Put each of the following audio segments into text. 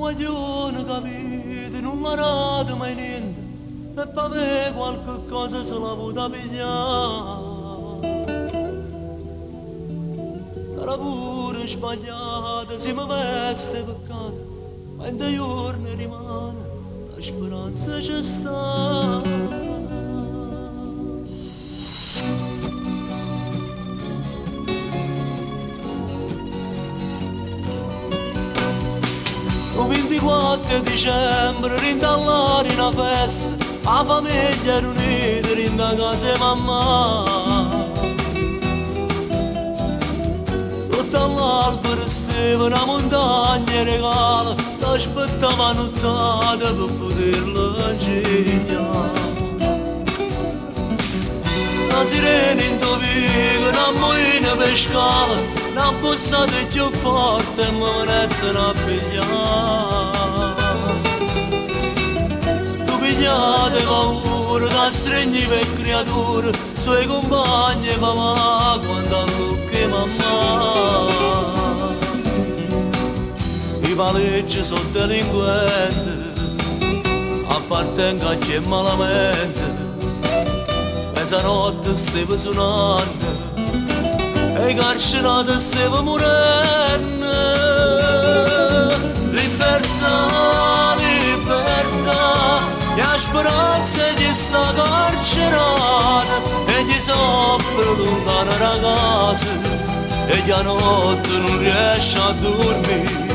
guaglione capite, non l'arate mai niente, e per avere qualche cosa se la può pigliare. Sarà pure sbagliata, se mi veste peccato, ma in dei giorni rimane, la speranza ci sta. Il 24 dicembre rintallare in una festa, la famiglia era unita in casa di mamma. Sotto all'albero stava una montagna regala, si aspettava nottata per poterla ingegnare. Una sirena in topico, una moina per scala, una bussata più forte e mi mettono a pigliare. Tu pigliate paura, da stregni per creature, suoi compagni e mamma, quando all'occhio mamma. I paleggi sono delinquenti, appartengo a chi è malamente. Mezzanotte stavo suonando e i carcerati stavo morendo. Libertà, libertà, e la speranza di sta carcerata, e chi soffre lontano da casa e che a notte non riesce a dormire.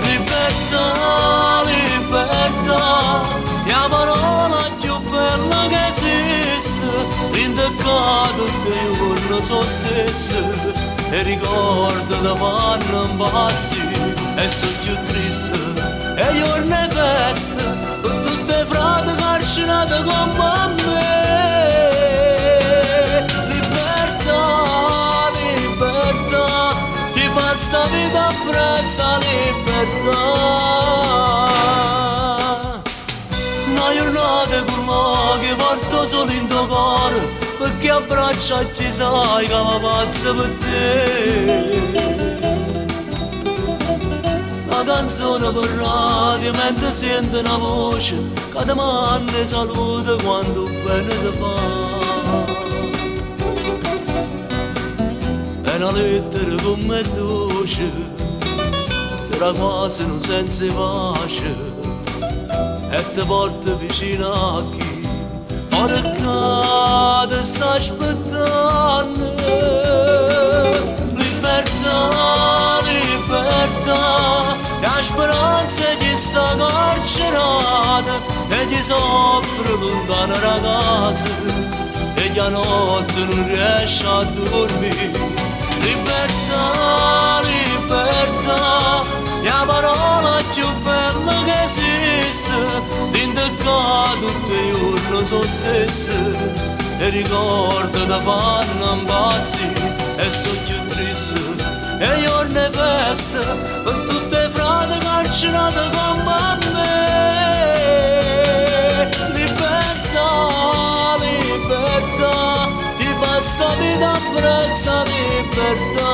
Libertà, libertà, è la parola più bella che esiste. Rindeccato tutti i giorni so stesso e ricordo da fanno impazzire e sono più triste e giorni e feste con tutte le frate carcerate come me. Libertà, libertà, chi fa sta vita apprezza libertà. Una giornata con me che porto solo in tuo cuore, perché abbraccia chi sai che va pazza per te. La canzone per radio mentre sento una voce che ti manda salute quando bene ti fa. E una lettera come dolce, che quasi non senza pace, e ti porta vicino a chi ora cade sta aspettando. Libertà, libertà, e la speranza di sta carcerata e chi soffre lontano da casa e che a notte non riesce a dormire. Libertà, libertà, è la parola più bella che esiste. Rindeccato tutti i giorni so stesso e ricordo da fanno impazzire e sono più triste e giorni e feste per tutte le frate carcerate come me. Libertà, libertà, chi fa sta vita apprezza libertà.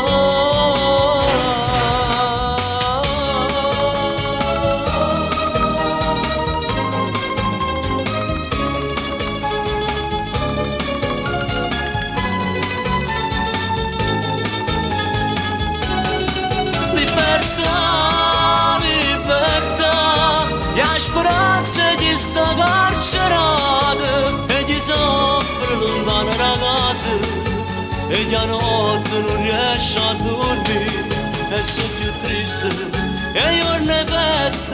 Speranza di sta carcerata e chi soffre lontano da casa e che a notte non riesce a dormire e sono più triste e giorni e feste